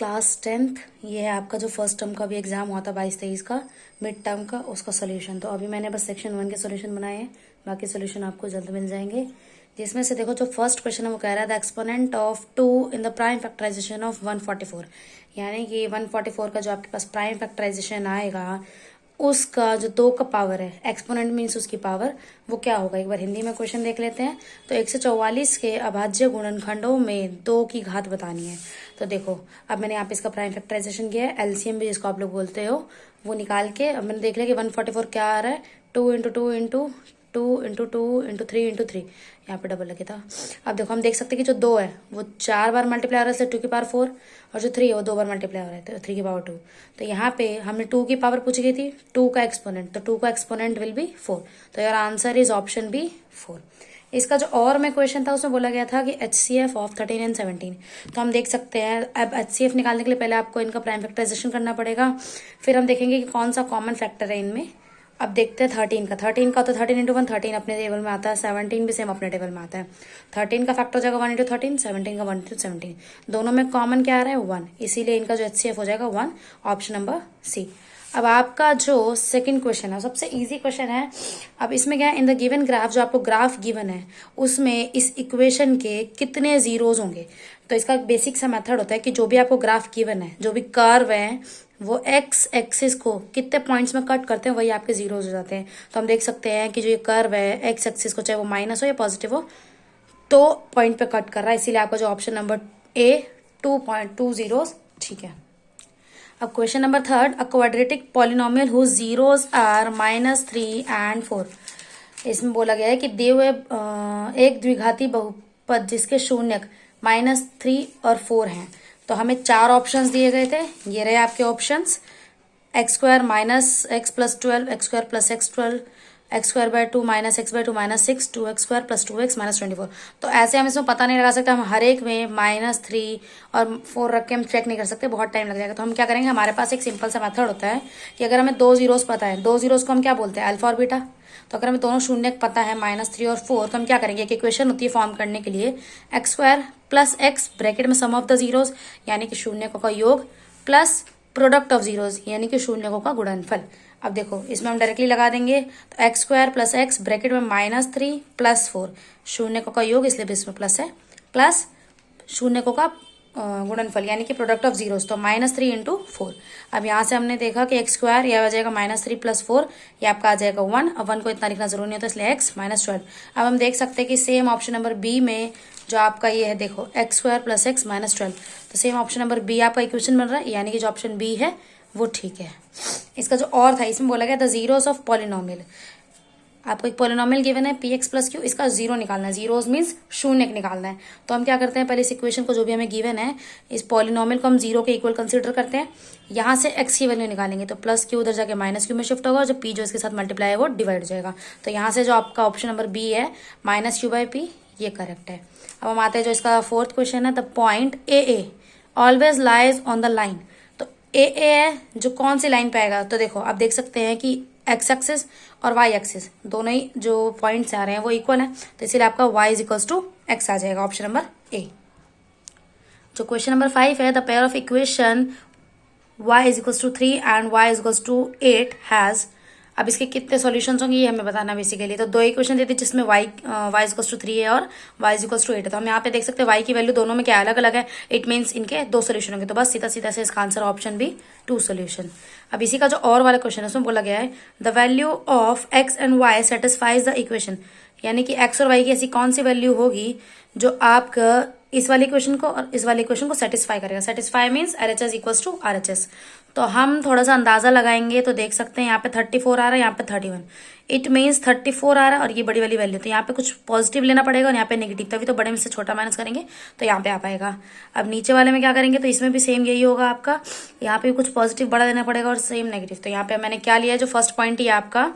Class 10th ये है आपका जो फर्स्ट टर्म का भी एग्जाम हुआ था 22-23 का मिड टर्म का, उसका सोल्यूशन। तो अभी मैंने बस सेक्शन 1 के सोल्यूशन बनाए हैं, बाकी सोल्यूशन आपको जल्द मिल जाएंगे। जिसमें से देखो जो फर्स्ट क्वेश्चन है वो कह रहा है the exponent of 2 in the prime factorisation of 144, यानी कि 144 का जो आपके पास प्राइम फैक्टराइजेशन आएगा उसका जो 2 का पावर है, एक्सपोनेंट मीन्स उसकी पावर, वो क्या होगा। एक बार हिंदी में क्वेश्चन देख लेते हैं। तो 144 के अभाज्य गुणनखंडों में 2 की घात बतानी है। तो देखो अब मैंने यहाँ पे इसका प्राइम फैक्टराइजेशन किया है, एलसीएम भी जिसको आप लोग बोलते हो वो निकाल के अब मैंने देख लिया कि 144 क्या आ रहा है, 2 into 2 into 2 into 2 into 3 into 3, यहाँ पे डबल लगे था। अब देखो हम देख सकते हैं कि जो 2 है वो 4 बार मल्टीप्लाई हो रहा है, इसलिए 2 की पावर 4, और जो 3 है वो 2 बार मल्टीप्लाई हो रहा है तो 3 की पावर 2। तो यहाँ पे हमने 2 की पावर पूछी गई थी, 2 का एक्सपोनेंट, तो 2 का एक्सपोनेंट विल बी 4। तो your answer is option B 4। इसका जो और में क्वेश्चन था उसमें बोला गया था कि HCF ऑफ 13 एंड 17। तो हम देख सकते हैं अब HCF निकालने के लिए पहले आपको इनका प्राइम फैक्टराइजेशन करना पड़ेगा, फिर हम देखेंगे कि कौन सा कॉमन फैक्टर है इनमें। अब देखते हैं 13 का। 13 का तो 13 इंटू 1 13 अपने टेबल में आता है, 17 भी सेम अपने टेबल में आता है। 13 का फैक्टर हो जाएगा 1 इंटू 13, 17 का 1 इंटू 17, दोनों में कॉमन क्या आ रहा है 1, इसीलिए इनका जो HCF हो जाएगा 1, ऑप्शन नंबर सी। अब आपका जो सेकंड क्वेश्चन है सबसे इजी क्वेश्चन है। अब इसमें क्या है, इन द गिवन ग्राफ, जो आपको ग्राफ गिवन है उसमें इस इक्वेशन के कितने जीरोज होंगे। तो इसका बेसिक सा मेथड होता है कि जो भी आपको ग्राफ गिवन है, जो भी कर्व है, वो एक्स एक्सिस को कितने पॉइंट्स में कट करते हैं वही आपके जीरोज हो जाते हैं। तो हम देख सकते हैं कि जो ये कर्व है एक्स एक्सिस को, चाहे वो माइनस हो या पॉजिटिव हो, तो पॉइंट पे कट कर रहा है, इसीलिए आपका जो ऑप्शन नंबर ए 2.2 जीरोज ठीक है। अब question number third, a quadratic polynomial whose zeros are -3 and 4। इसमें बोला गया है कि दिए हुए एक द्विघाती बहुपद जिसके शून्यक -3 और 4 हैं। तो हमें 4 ऑप्शंस दिए गए थे, ये रहे आपके options, x² minus x plus 12, x² plus x 12, x² minus x by 2 minus 6, 2x² plus 2x minus 24। तो ऐसे हम इसमें पता नहीं लगा सकते, हम हर एक में -3 और 4 रख के हम चेक नहीं कर सकते, बहुत टाइम लग जाएगा। तो हम क्या करेंगे, हमारे पास एक सिंपल सा मेथड होता है कि अगर हमें 2 जीरोस पता है, 2 जीरोस को हम क्या बोलते हैं, अल्फा और बीटा। तो अगर हमें दोनों शून्य पता है -3 और 4, तो हम क्या करेंगे, एक इक्वेशन होती है फॉर्म करने के लिए, x² प्लस एक्स ब्रैकेट में सम ऑफ द जीरोस यानी कि शून्यकों का योग, प्लस प्रोडक्ट ऑफ जीरोज यानी कि शून्यकों का गुणनफल। अब देखो इसमें हम डायरेक्टली लगा देंगे, तो x² प्लस एक्स ब्रैकेट में -3 प्लस 4, शून्यकों का योग इसलिए भी इसमें प्लस है, प्लस शून्यकों का गुणनफल यानी कि प्रोडक्ट ऑफ जीरोस, तो -3 इंटू 4। अब यहाँ से हमने देखा कि x² यह आ जाएगा -3 प्लस 4, ये आपका आ जाएगा 1। अब 1 को इतना लिखना जरूरी नहीं होता, इसलिए x -12। अब हम देख सकते हैं कि सेम ऑप्शन नंबर बी में जो आपका ये है, देखो x² प्लस एक्स -12, तो सेम ऑप्शन नंबर बी आपका इक्वेशन बन रहा है, यानी कि जो ऑप्शन बी है वो ठीक है। इसका जो और था, इसमें बोला गया द जीरोस ऑफ पॉलिनोमियल, आपको एक पॉलिनोमियल गिवन है px प्लस क्यू, इसका जीरो निकालना है, जीरोस मीन्स शून्य निकालना है। तो हम क्या करते हैं, पहले इस इक्वेशन को जो भी हमें गिवन है, इस पॉलिनोमियल को हम जीरो के इक्वल कंसीडर करते हैं, यहाँ से x की वैल्यू निकालेंगे, तो प्लस क्यू उधर जाके माइनस क्यू में शिफ्ट होगा, और जो p जो इसके साथ मल्टीप्लाई है वो डिवाइड हो जाएगा। तो यहाँ से जो आपका ऑप्शन नंबर बी है -q/p, ये करेक्ट है। अब हम आते हैं जो इसका फोर्थ क्वेश्चन है, the point a always lies on the line. तो ए है जो कौन सी लाइन पे आएगा, तो देखो आप देख सकते हैं कि एक्स एक्सिस और वाई एक्सिस दोनों ही जो पॉइंट्स आ रहे हैं वो इक्वल है, तो इसीलिए आपका y is equals to x आ जाएगा, ऑप्शन नंबर ए। जो क्वेश्चन नंबर 5 है, the pair of equation y is equals to 3 and y is equals to 8 has. अब इसके कितने सॉल्यूशंस होंगे ये हमें बताना बेसिकली। तो 2 इक्वेशन देती है जिसमें y इज इक्वल्स टू 3 है और y इज इक्वल्स टू 8 है। तो हम यहाँ पे देख सकते हैं y की वैल्यू दोनों में क्या अलग अलग है, इट मीन्स इनके 2 सोल्यूशन होंगे। तो बस सीधा सीधा से इसका आंसर ऑप्शन बी 2 सोल्यूशन। अब इसी का जो और वाला क्वेश्चन है उसमें बोला गया है the value of x and y satisfies the equation, यानी कि x और y की ऐसी कौन सी वैल्यू होगी जो आपका इस वाले इक्वेशन को और इस वाले इक्वेशन को सेटिस्फाई करेगा। Satisfy means LHS equals to RHS। तो हम थोड़ा सा अंदाजा लगाएंगे, तो देख सकते हैं यहाँ पे 34 आ रहा है, यहाँ पे 31, इट मीन्स 34 आ रहा है और ये बड़ी वाली वैल्यू, तो यहाँ पे कुछ पॉजिटिव लेना पड़ेगा और यहाँ पे नेगेटिव, तभी तो बड़े में से छोटा माइनस करेंगे तो यहाँ पे आ पाएगा। अब नीचे वाले में क्या करेंगे, तो इसमें भी सेम यही होगा आपका, यहाँ पे कुछ पॉजिटिव बड़ा देना पड़ेगा और सेम नेगेटिव। तो यहाँ पे मैंने क्या लिया है, जो फर्स्ट पॉइंट ही आपका,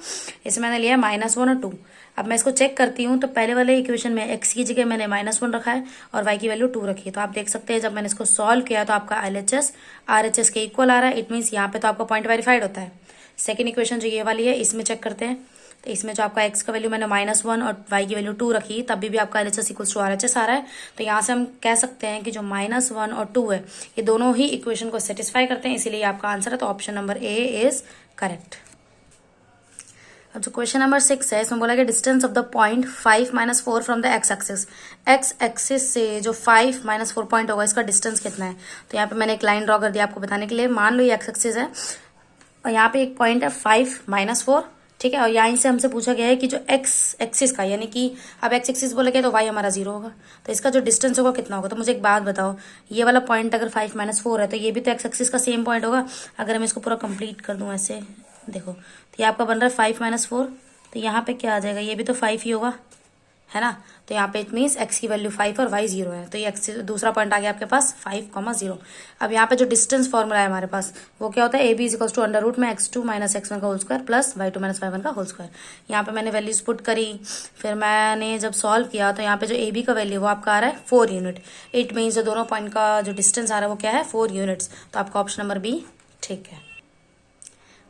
इसमें मैंने लिया -1 और 2। अब मैं इसको चेक करती हूँ, तो पहले वाले इक्वेशन में x की जगह मैंने -1 रखा है और y की वैल्यू 2 रखी है। तो आप देख सकते हैं जब मैंने इसको सॉल्व किया तो आपका LHS RHS के इक्वल आ रहा है, इट मीन्स यहाँ पे तो आपका पॉइंट वेरीफाइड होता है। सेकेंड इक्वेशन जो ये वाली है इसमें चेक करते हैं, तो इसमें जो आपका x का वैल्यू मैंने -1 और y की वैल्यू 2 रखी, तब भी आपका LHS इक्वल्स टू RHS आ रहा है। तो यहाँ से हम कह सकते हैं कि जो -1 और 2 है ये दोनों ही इक्वेशन को सेटिस्फाई करते हैं, इसीलिए आपका आंसर है। तो option number A is correct. अब जो क्वेश्चन नंबर 6 है, इसमें बोला कि distance of the point 5 - 4 from the x axis. X axis से जो 5 - 4 पॉइंट होगा, इसका डिस्टेंस कितना है। तो यहाँ पे मैंने एक लाइन ड्रॉ कर दिया आपको बताने के लिए। मान लो ये एक्स एक्सिस है और यहाँ पे एक पॉइंट है 5 - 4, ठीक है। और यहाँ से हमसे पूछा गया है कि जो एक्स एक्सिस का, यानी कि अब एक्स एक्सिस बोला गया तो वाई हमारा 0 होगा, तो इसका जो डिस्टेंस होगा कितना होगा। तो मुझे एक बात बताओ, ये वाला पॉइंट अगर 5 - 4 है तो ये भी तो एक्स एक्सिस का सेम पॉइंट होगा। अगर मैं इसको पूरा कंप्लीट कर दूं ऐसे, देखो, तो ये आपका बन रहा है 5 - 4, तो यहाँ पे क्या आ जाएगा, ये भी तो 5 ही होगा, है ना। तो यहाँ पे इट मीन्स एक्स की वैल्यू 5 और वाई 0 है, तो ये एक्स दूसरा पॉइंट आ गया आपके पास 5, 0। अब यहाँ पे जो डिस्टेंस फॉर्मूला है हमारे पास वो क्या होता है, AB = √में x2 - x1 का whole square plus y2 - y1 का होल स्क्वायर। यहाँ पे मैंने वैल्यूज पुट करी, फिर मैंने जब सॉल्व किया तो यहाँ पे जो AB का वैल्यू वो आपका आ रहा है 4 यूनिट। इट मीन्स जो दोनों पॉइंट का जो डिस्टेंस आ रहा है वो क्या है, 4 यूनिट्स। तो आपका ऑप्शन नंबर बी ठीक है।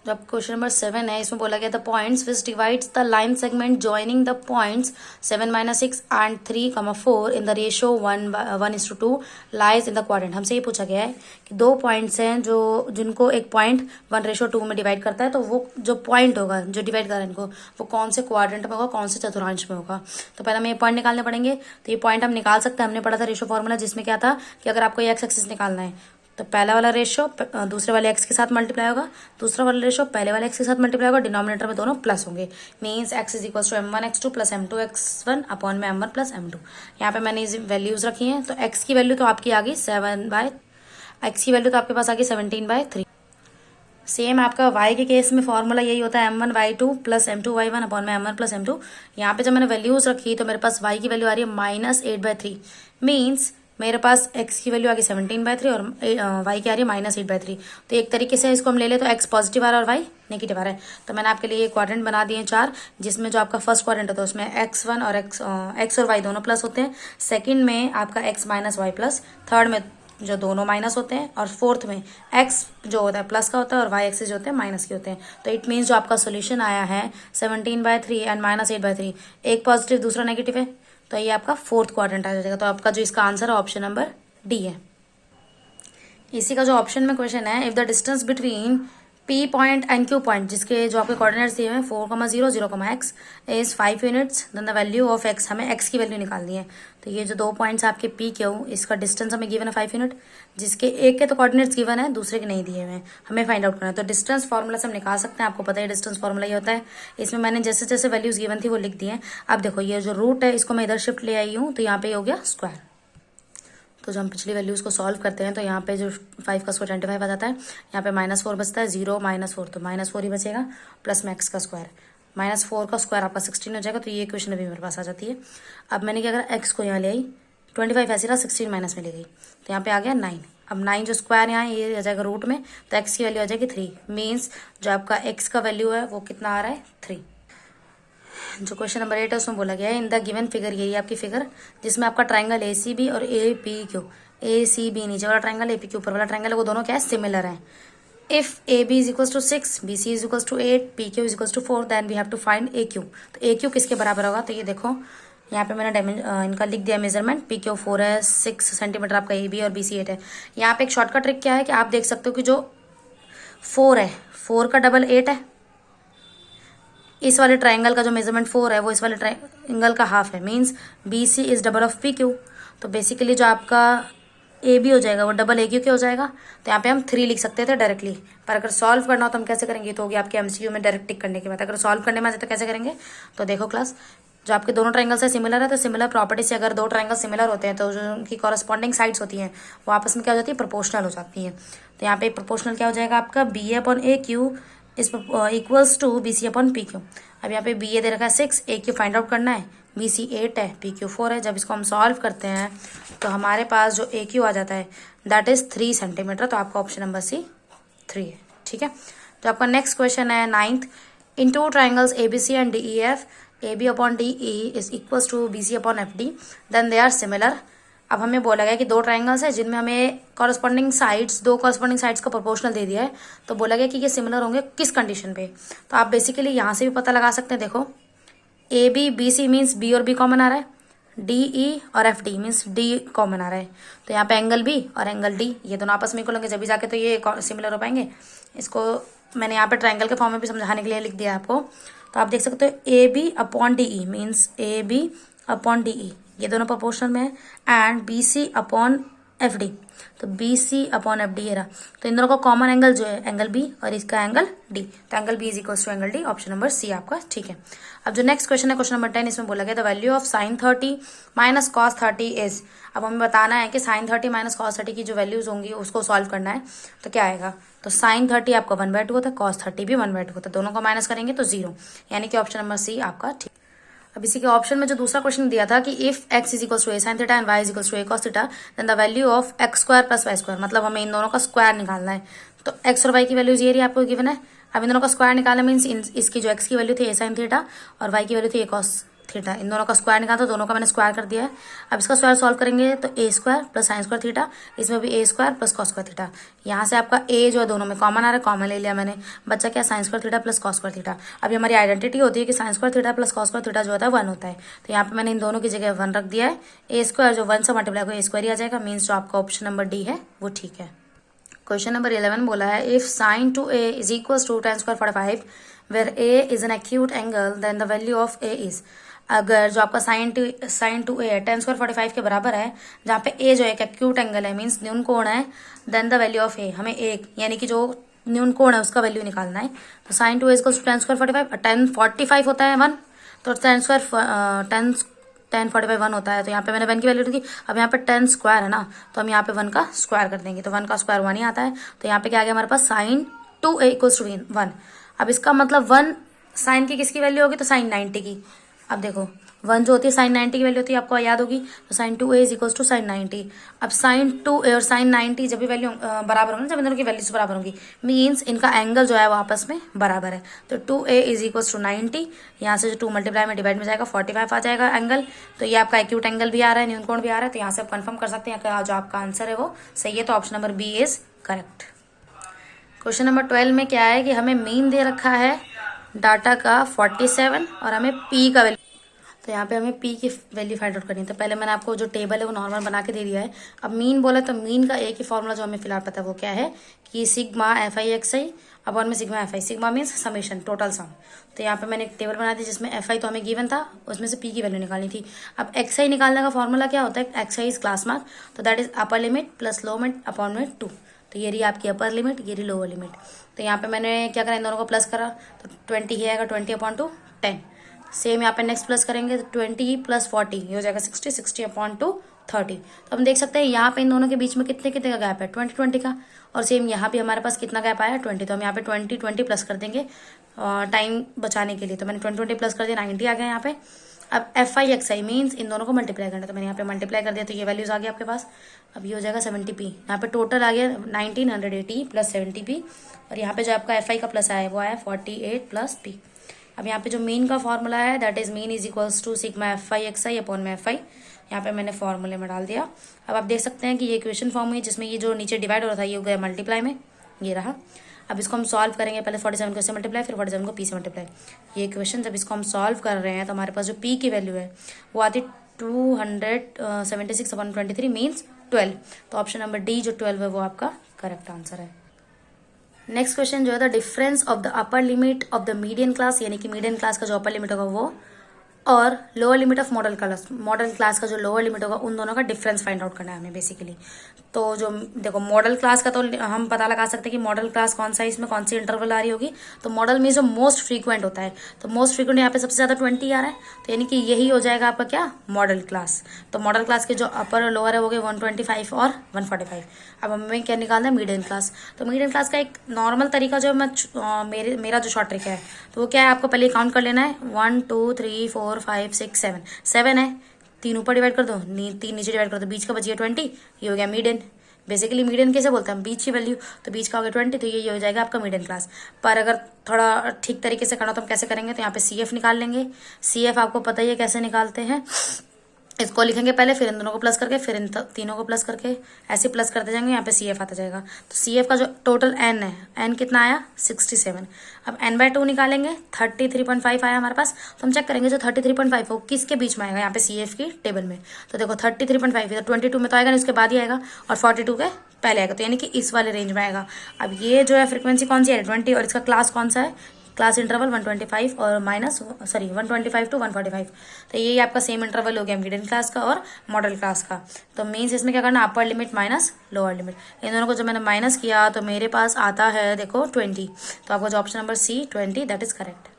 जो आप क्वेश्चन नंबर 7 है, इसमें बोला गया the points which divides the line segment joining the points 7 - 6 and 3, 4 in the ratio 1:2 lies in the quadrant. हमसे ये पूछा गया है कि दो पॉइंट्स हैं जो जिनको एक पॉइंट 1:2 में डिवाइड करता है, तो वो जो पॉइंट होगा जो डिवाइड कर रहा है इनको, वो कौन से क्वाड्रेंट में होगा, कौन से चतुर्थांश में होगा। तो पहले हमें ये पॉइंट निकालने पड़ेंगे। तो ये पॉइंट हम निकाल सकते हैं, हमने पढ़ा था रेशियो फॉर्मूला, जिसमें क्या था कि अगर आपको ये एक्स एक्सिस निकालना है तो पहला वाला रेशियो दूसरे वाले एक्स के साथ मल्टीप्लाई होगा, दूसरा वाला रेशियो पहले वाले एक्स के साथ मल्टीप्लाई होगा, डिनोमिनेटर में दोनों प्लस होंगे। Means x = m1x2 + m2x1 upon में m1 + m2। यहाँ पे मैंने वैल्यूज रखी हैं। तो x की वैल्यू तो आपकी आ गई 17/3। सेम आपका y के केस में फॉर्मूला यही होता है, m1y2 + m2y1 अपॉन में m1 + m2। यहाँ पे जब मैंने वैल्यूज रखी तो मेरे पास y की वैल्यू आ रही है -8/3। मीन्स मेरे पास x की वैल्यू आ गई 17/3 और y की आ रही है -8/3। तो एक तरीके से इसको हम ले ले तो x पॉजिटिव आ रहा है और y नेगेटिव आ रहा है। तो मैंने आपके लिए क्वाड्रेंट बना दिए 4, जिसमें जो आपका फर्स्ट क्वाड्रेंट होता है उसमें x1 और x और y दोनों प्लस होते हैं, सेकंड में आपका x - y प्लस, थर्ड में जो दोनों माइनस होते हैं, और फोर्थ में x जो होता है प्लस का होता है और y एक्सिस जो होते हैं माइनस के होते हैं। तो इट मीन्स जो आपका सोल्यूशन आया है 17/3 एंड -8/3, एक पॉजिटिव दूसरा नेगेटिव है, तो ये आपका फोर्थ क्वाड्रेंट आ जाएगा। तो आपका जो इसका आंसर है ऑप्शन नंबर डी है। इसी का जो ऑप्शन में क्वेश्चन है, if the distance between P point and Q point, जिसके जो आपके कोऑर्डिनेट्स दिए हैं 4,0, 0,x is 5 units, then the value of x, हमें x की वैल्यू निकालनी है। तो ये जो दो पॉइंट्स आपके P Q, इसका डिस्टेंस हमें गिवन है 5 यूनिट, जिसके एक के तो कोऑर्डिनेट्स गिवन है, दूसरे के नहीं दिए हुए हैं, हमें फाइंड आउट करना है। तो डिस्टेंस फॉर्मूला से हम निकाल सकते हैं, आपको पता है डिस्टेंस फॉर्मूला ये होता है। इसमें मैंने जैसे जैसे वैल्यूज गिवन थी वो लिख दी है। अब देखो ये जो रूट है इसको मैं इधर शिफ्ट ले आई हूँ, तो यहाँ पे हो गया स्क्वायर। तो जब हम पिछली वैल्यूज को सॉल्व करते हैं तो यहाँ पे जो 5 का स्क्वायर 25 आ जाता है, यहाँ पे -4 बचता है, 0 -4 तो -4 ही बचेगा, प्लस में x का स्क्वायर, -4 का स्क्वायर आपका 16 हो जाएगा। तो ये इक्वेशन अभी मेरे पास आ जाती है। अब मैंने क्या करा, x को यहाँ ले आई, 25 ऐसे रहा, 16 माइनस में ले गई, तो यहाँ पे आ गया 9। अब 9 जो स्क्वायर यहाँ ये आ जाएगा रूट में, तो x की वैल्यू आ जाएगी 3। मीन्स जो आपका x का वैल्यू है वो कितना आ रहा है, 3। जो क्वेश्चन नंबर 8 है उसमें बोला गया है इन द गिवन फिगर, यही आपकी फिगर जिसमें आपका ट्राइंगल ACB और APQ, ACB नीचे वाला ट्राइंगल, APQ ऊपर वाला ट्राइंगल है, वो दोनों क्या है, सिमिलर है। इफ AB = 6, BC = 8, PQ = 4, then we have to find AQ। तो AQ किसके बराबर होगा, तो ये देखो यहाँ पे मैंने इनका लिख दिया मेजरमेंट, PQ 4 है, 6 सेंटीमीटर आपका AB और BC 8 है। यहाँ पे एक शॉर्टकट ट्रिक क्या है कि आप देख सकते हो कि जो 4 है, 4 का डबल 8 है, इस वाले ट्राइंगल का जो मेजरमेंट 4 है वो इस वाले ट्राइंगल का हाफ है। Means BC is double of PQ। तो बेसिकली जो आपका AB हो जाएगा वो डबल AQ के हो जाएगा। तो यहाँ पे हम 3 लिख सकते थे डायरेक्टली, पर अगर सॉल्व करना हो तो हम कैसे करेंगे, तो होगी आपके MCQ में डायरेक्ट टिक करने के बाद। अगर सॉल्व करने में आए तो कैसे करेंगे, तो देखो क्लास, जो आपके दोनों ट्राइंगल से सिमिलर है, तो सिमिलर प्रॉपर्टी से अगर दो ट्राइंगल सिमिलर होते हैं तो जो उनकी कॉरस्पॉन्डिंग साइड्स होती हैं वो आपस में क्या हो जाती है, प्रोपोर्शनल हो जाती है। तो यहाँ पे प्रोपोर्शनल क्या हो जाएगा आपका, BA/AQ इस इक्वल्स टू BC/PQ। अब यहाँ पे BA दे रखा है 6, AQ फाइंड आउट करना है, BC 8 है, PQ 4 है। जब इसको हम सॉल्व करते हैं तो हमारे पास जो AQ आ जाता है दैट इज 3 सेंटीमीटर। तो आपका ऑप्शन नंबर C 3 है, ठीक है। तो आपका नेक्स्ट क्वेश्चन है 9th, in two triangles ABC and DEF, AB/DE is equals to BC/FD, then they are similar, अब हमें बोला गया कि दो ट्राइंगल्स है जिनमें हमें कॉरस्पॉन्डिंग साइड्स, दो कॉरस्पॉन्डिंग साइड्स का प्रोपोर्शनल दे दिया है, तो बोला गया कि ये सिमिलर होंगे किस कंडीशन पे। तो आप बेसिकली यहाँ से भी पता लगा सकते हैं। देखो A B B C means B और बी कॉमन आ रहा है, डी ई और F D means D common आ रहा है। तो यहाँ पे एंगल बी और एंगल डी ये दोनों आपस में इक्वल होंगे, जब भी जाके तो ये सिमिलर हो पाएंगे। इसको मैंने यहाँ पे ट्राइंगल के फॉर्म में भी समझाने के लिए लिख दिया है आपको। तो आप देख सकते हो A B upon D E means A B upon D E ये दोनों प्रोपोर्शनल में है, and B C upon F D, तो B C upon F D ये रहा। तो इन दोनों का कॉमन एंगल जो है एंगल बी और इसका एंगल डी, तो angle B is equals to angle D, option number C आपका ठीक है। अब जो नेक्स्ट क्वेश्चन है क्वेश्चन नंबर 10, इसमें बोला गया the value of sine 30 minus cos 30 is. अब हमें बताना है कि साइन 30 माइनस कॉस 30 की जो वैल्यूज होंगी उसको सॉल्व करना है। तो क्या आएगा, तो साइन 30 आपका 1/2 होता है, कॉस 30 भी 1/2 होता है, दोनों को माइनस करेंगे तो 0, यानी कि ऑप्शन नंबर सी आपका ठीक। अब इसी के ऑप्शन में जो दूसरा क्वेश्चन दिया था कि if x is equal to a sine theta and y is equal to a cos theta then the value of x square plus y square, मतलब हमें इन दोनों का स्क्वायर निकालना है। तो x और y की वैल्यूज ये रही आपको गिवन है। अब इन दोनों का स्क्वायर निकालना मीन्स इसकी जो x की वैल्यू थी ए साइन थीटा और y की वैल्यू थी ए कॉस थीटा, इन दोनों का स्क्वायर निकाला, तो दोनों का मैंने स्क्वायर कर दिया है। अब इसका स्क्वायर सॉल्व करेंगे तो A square plus sine square theta, इसमें भी A square plus cos square theta. यहाँ से आपका ए जो है दोनों में कॉमन आ रहा है, कॉमन ले लिया मैंने, बच्चा क्या sign square theta plus cos square theta. अभी हमारी आइडेंटिटी होती है कि sign square theta plus cos square theta जो होता है 1 होता है, तो यहाँ पे मैंने इन दोनों की जगह 1 रख दिया है। ए स्क्वायर जो 1 से मल्टीप्लाई होगा ए स्क्वायर ही आ जाएगा, मीन्स जो आपका ऑप्शन नंबर डी है वो ठीक है। क्वेश्चन नंबर 11 बोला है if sine two A is equal to tan square 45 where A is an acute angle then the value of A is. अगर जो आपका sine two A tan square 45 के बराबर है, जहाँ पे ए जो एक एक्यूट एंगल है मीन्स न्यून कोण है, देन द वैल्यू ऑफ ए, हमें ए यानी कि जो न्यून कोण है उसका वैल्यू निकालना है। तो sine two A equal to tan square 45, tan 45 होता है 1, तो tan स्क्वायर tan 45 1 होता है, तो यहाँ पे मैंने 1 की वैल्यू रखी। अब यहाँ पे tan स्क्वायर है ना, तो हम यहाँ पे 1 का स्क्वायर कर देंगे, तो 1 का स्क्वायर 1 ही आता है। तो यहाँ पे क्या आ गया हमारे पास sine two A equal to 1। अब इसका मतलब 1 साइन की किसकी वैल्यू होगी, तो साइन 90 की। अब देखो 1 जो होती है साइन 90 की वैल्यू होती है, आपको याद होगी, तो sine 2a is equal to sine 90। अब साइन 2a और साइन 90 जब भी वैल्यू बराबर होंगे, जब इन दोनों की वैल्यूज बराबर होंगी, मीन्स इनका एंगल जो है वो आपस में बराबर है। तो 2a इज इक्वल टू 90, यहाँ से जो 2 मल्टीप्लाई में डिवाइड में जाएगा 45 आ जाएगा एंगल। तो ये आपका एक्यूट एंगल भी आ रहा है, न्यून कोण भी आ रहा है, तो यहाँ से आप कंफर्म कर सकते हैं कि जो आपका आंसर है वो सही है। तो option number B is correct. Question number 12 में क्या है कि हमें मीन दे रखा है डाटा का 47 और हमें पी का वैल्यू, तो यहाँ पे हमें पी की वैल्यू फाइंड आउट करनी है। तो पहले मैंने आपको जो टेबल है वो नॉर्मल बना के दे दिया है। अब मीन बोला तो मीन का एक ही फॉर्मूला जो हमें फिलहाल पता है वो क्या है कि sigma F I X I upon में sigma F I, sigma means summation total sum. तो यहाँ पे मैंने एक टेबल बना दी जिसमें एफ आई तो हमें गिवन था, उसमें से पी की वैल्यू निकालनी थी। अब एक्स आई निकालने का फॉर्मूला क्या होता है, X I is class mark, तो that is upper limit plus lower limit upon में 2। तो ये रही आपकी अपर लिमिट, ये रही लोअर लिमिट। तो यहाँ पे मैंने क्या करा, इन दोनों को प्लस करा, तो 20 ही आएगा, 20 अपॉन 2 10। सेम यहाँ पे नेक्स्ट प्लस करेंगे तो 20 प्लस 40 ये हो जाएगा 60, 60 अपॉन 2 30। तो हम देख सकते हैं यहाँ पे इन दोनों के बीच में कितने कितने का गैप है, 20 20 का। और सेम यहाँ पे हमारे पास कितना गैप आया 20, तो हम यहाँ पे 20 20 प्लस कर देंगे टाइम बचाने के लिए। तो मैंने 20 20 प्लस कर दिया, 90 आ गया यहाँ पे। अब F I X I means in दोनों को मल्टीप्लाई करना, तो मैंने यहाँ पे मल्टीप्लाई कर दिया, तो ये वैल्यूज आ गई आपके पास। अब ये हो जाएगा 70p, यहाँ पे टोटल आ गया 1980 प्लस 70p, और यहाँ पे जो आपका एफ आई का प्लस आया वो आया 48 प्लस p। अब यहाँ पे जो मीन का फॉर्मूला है that is mean is equals to sigma F I X I upon में एफ आई, यहाँ पे मैंने फॉर्मूले में डाल दिया। अब आप देख सकते हैं कि ये इक्वेशन फॉर्म हुई जिसमें ये जो नीचे डिवाइड हो रहा था ये हो गया मल्टीप्लाई में, ये रहा। अब इसको हम सॉल्व करेंगे, पहले 47 को इससे मल्टीप्लाई, फिर 47 को p से मल्टीप्लाई। ये इक्वेशन जब इसको हम सॉल्व कर रहे हैं तो हमारे पास जो p की वैल्यू है वो आती 276 अपॉन 23 मीन्स 12। तो ऑप्शन नंबर डी जो 12 है वो आपका करेक्ट आंसर है। नेक्स्ट क्वेश्चन जो है the difference of the upper limit of the median class, यानी कि मीडियन क्लास का जो अपर लिमिट होगा वो और lower limit of model class का जो लोअर लिमिट होगा, उन दोनों का डिफरेंस फाइंड आउट करना है हमें बेसिकली। तो जो देखो मॉडल क्लास का तो हम पता लगा सकते हैं कि मॉडल क्लास कौन सा इसमें कौन सी इंटरवल आ रही होगी। तो मॉडल में जो मोस्ट फ्रीक्वेंट होता है, तो मोस्ट फ्रीक्वेंट यहाँ पे सबसे ज्यादा 20 आ रहा है, तो यानी कि यही हो जाएगा आपका क्या मॉडल क्लास। तो मॉडल क्लास के जो अपर और लोअर है वो गए 125 और 145। अब हमें क्या निकालना है मीडियन क्लास। तो मीडियन क्लास का एक नॉर्मल तरीका जो मैं मेरा जो शॉर्ट ट्रिक है तो वो क्या है, आपको पहले काउंट कर लेना है 1 2 3 4 5 6 7 7 है, 3 ऊपर डिवाइड कर दो, 3 नीचे डिवाइड कर दो, बीच का बचिए 20, ये हो गया मीडियन। बेसिकली मीडियन कैसे बोलते हैं हम, बीच की वैल्यू, तो बीच का हो गया 20, तो ये हो जाएगा आपका मीडियन क्लास। पर अगर थोड़ा ठीक तरीके से करना तो हम कैसे करेंगे, तो यहाँ पे सी एफ निकाल लेंगे। सी एफ आपको पता ही है कैसे निकालते हैं, इसको लिखेंगे पहले, फिर इन दोनों को प्लस करके, फिर इन तीनों को प्लस करके, ऐसे प्लस करते जाएंगे। यहाँ पे सी एफ आता जाएगा। तो सी एफ का जो टोटल एन है, एन कितना आया 67। अब एन बाय 2 निकालेंगे, 33.5 आया हमारे पास। तो हम चेक करेंगे जो 33.5 वो किसके बीच में आएगा, यहाँ पे सी एफ की टेबल में। तो देखो 33.5 इधर 22 में तो आएगा नहीं, उसके बाद ही आएगा, और 42 के पहले आएगा, तो यानी कि इस वाले रेंज में आएगा। अब ये जो है फ्रिक्वेंसी कौन सी है 20, और इसका क्लास कौन सा है, क्लास इंटरवल 125 और 125 टू 145। तो ये आपका सेम इंटरवल हो गया मिडिल क्लास का और मॉडल क्लास का। तो मीन्स इसमें क्या करना, upper limit minus lower limit, इन दोनों को जब मैंने माइनस किया तो मेरे पास आता है देखो 20। तो आपका जो option number C 20 that is correct.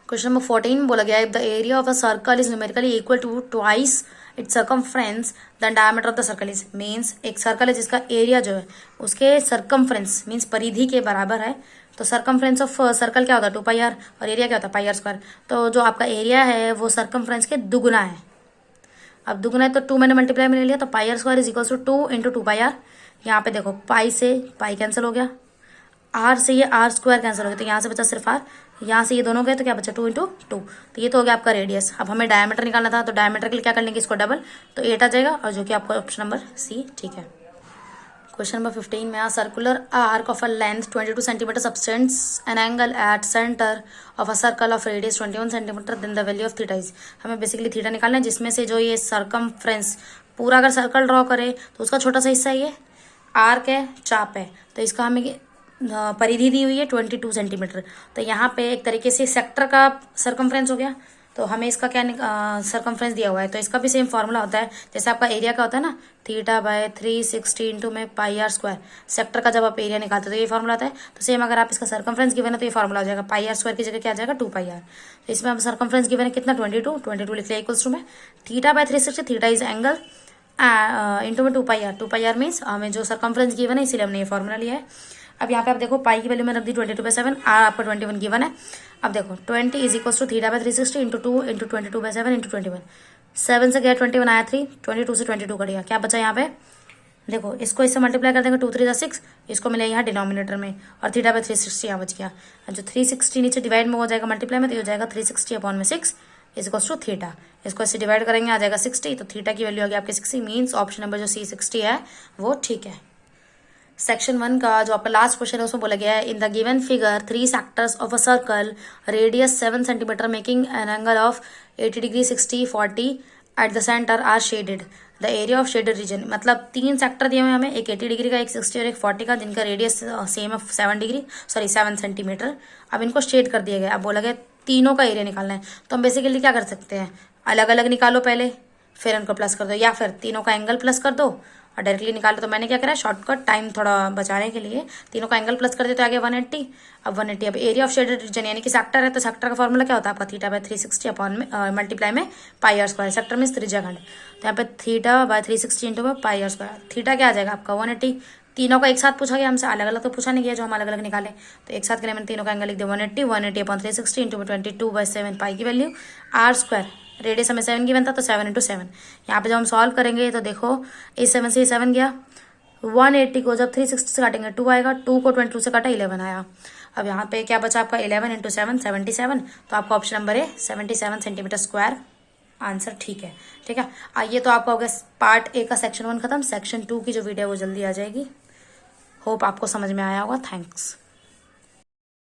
Question number 14 बोला गया, if the area of a circle is numerically equal to twice its circumference the diameter of the circle is. Means एक सर्कल है जिसका एरिया जो है उसके सर्कमफ्रेंस मीन्स परिधि के बराबर है। तो सर्कमफ्रेंस ऑफ सर्कल क्या होता है 2πr, और एरिया क्या होता है पाई आर स्क्वायर। तो जो आपका एरिया है वो सर्कमफ्रेंस के दुगुना है। अब दुगुना है तो 2 मैंने मल्टीप्लाई में ले लिया, तो pi R square is equal to 2 into 2πr। यहाँ पे देखो पाई से पाई कैंसिल हो गया, आर से ये आर स्क्वायर कैंसिल हो गया, तो यहाँ से बचा सिर्फ आर, यहाँ से ये दोनों गए तो क्या बचा 2 इंटू 2। तो ये तो हो गया आपका रेडियस। अब हमें डायमीटर निकालना था, तो डायमीटर के लिए क्या कर लेंगे इसको डबल, तो 8 आ जाएगा, और जो कि आपका ऑप्शन नंबर सी ठीक है। क्वेश्चन नंबर 15 में a circular arc of a length 22 centimetre subtends an angle at centre of a circle of radius 21 centimetre, then the value of theta is. हमें बेसिकली थीटा निकालना है, जिसमें से जो ये सर्कमफ्रेंस पूरा अगर सर्कल ड्रॉ करे तो उसका छोटा सा हिस्सा ये आर्क है, चाप है, तो इसका हमें परिधि दी हुई है 22 सेंटीमीटर। तो यहाँ पे एक तरीके से सेक्टर का सर्कमफ्रेंस हो गया, तो हमें इसका क्या सर्कमफ्रेंस दिया हुआ है, तो इसका भी सेम फार्मूला होता है जैसे आपका एरिया का होता है ना, थीटा बाय 360 इंटू में पाई आर स्क्वायर। सेक्टर का जब आप एरिया निकालते हो तो ये फार्मूला आता है। तो सेम अगर आप इसका सर्कमफ्रेंस गिवन है तो ये फार्मूला हो जाएगा, पाई आर स्क्वायर की जगह क्या आ जाएगा 2πr। तो इसमें आप सर्कमफ्रेंस गिवन है कितना 22 लिख लिया इक्वल्स टू में theta by 360, theta is angle into में 2πr मीन्स हमें जो सर्कमफ्रेंस गिवन है इसीलिए हमने ये फार्मूला लिया है। अब यहाँ पे आप देखो पाई की वैल्यू में रख दी 22/7, आर आपका 21 गिवन है। अब देखो 20 is equal to theta by 360 into 2 into 22/7 into 21। 7 से गया 21 आया 3, 22 से 22 कट गया, क्या बचा यहाँ पे देखो, इसको इससे मल्टीप्लाई कर देंगे 2 3 6, इसको मिलेगा यहाँ डिनोमिनेटर में, और थीटा बाय 360 यहाँ बच गया। जो 360 नीचे डिवाइड में हो जाएगा मल्टीप्लाई में, तो ये हो जाएगा 360/6 इज इक्वल टू थीटा। इसको इससे डिवाइड करेंगे आ जाएगा 60, तो थीटा की वैल्यू आ गई आपके 60। मीन्स ऑप्शन नंबर जो सी 60 है वो ठीक है। सेक्शन 1 का जो आपका लास्ट क्वेश्चन है उसमें बोला गया है, in the given figure 3 sectors of a circle radius 7 centimetre making an angle of 80 degree 60 40 at the centre are shaded the area of shaded region. मतलब 3 सेक्टर दिए हुए हमें, एक 80 डिग्री का, एक 60 और एक 40 का, जिनका रेडियस सेम है 7 सेंटीमीटर। अब इनको शेड कर दिया गया। अब बोला गया तीनों का एरिया निकालना है, तो हम बेसिकली क्या कर सकते हैं, अलग अलग निकालो पहले, फिर उनको प्लस कर दो, या फिर तीनों का एंगल प्लस कर दो और डायरेक्टली निकालो। तो मैंने क्या करा, शॉर्टकट टाइम थोड़ा बचाने के लिए तीनों का एंगल प्लस कर देते, तो आगे 180। अब 180 अब एरिया ऑफ शेडेड रीजन यानी कि सेक्टर है, तो सेक्टर का फॉर्मूला क्या होता है आपका थीटा बाय 360 अपॉन में मल्टीप्लाई में पाई आर स्क्वायर। सेक्टर मीन्स त्रिज्याखंड, तो यहाँ पे थीटा बाय 360 इंटू में पाई आर स्क्वायर। थीटा क्या आ जाएगा आपका 180। तीनों का एक साथ पूछा गया हमसे, अलग अलग तो पूछा नहीं गया जो हम अलग अलग निकाले, तो एक साथ के लिए मैंने तीनों का एंगल लिख दिया 180 अपॉन 360 इंटू में 22/7 पाई की वैल्यू आर स्क्वायर। रेडियस हमें 7 की बनता, तो 7 इंटू 7। यहाँ पे जब हम सॉल्व करेंगे तो देखो इस 7 से 7 गया, 180 को जब 360 से काटेंगे 2 आएगा, 2 को 22 से काटा 11 आया। अब यहाँ पे क्या बचा आपका 11 इंटू 7 77। तो आपका ऑप्शन नंबर है 77 सेंटीमीटर स्क्वायर आंसर ठीक है। ठीक है, आइए तो आपका हो गया पार्ट ए का सेक्शन 1 खत्म। सेक्शन 2 की जो वीडियो है वो जल्दी आ जाएगी। होप आपको समझ में आया होगा। थैंक्स।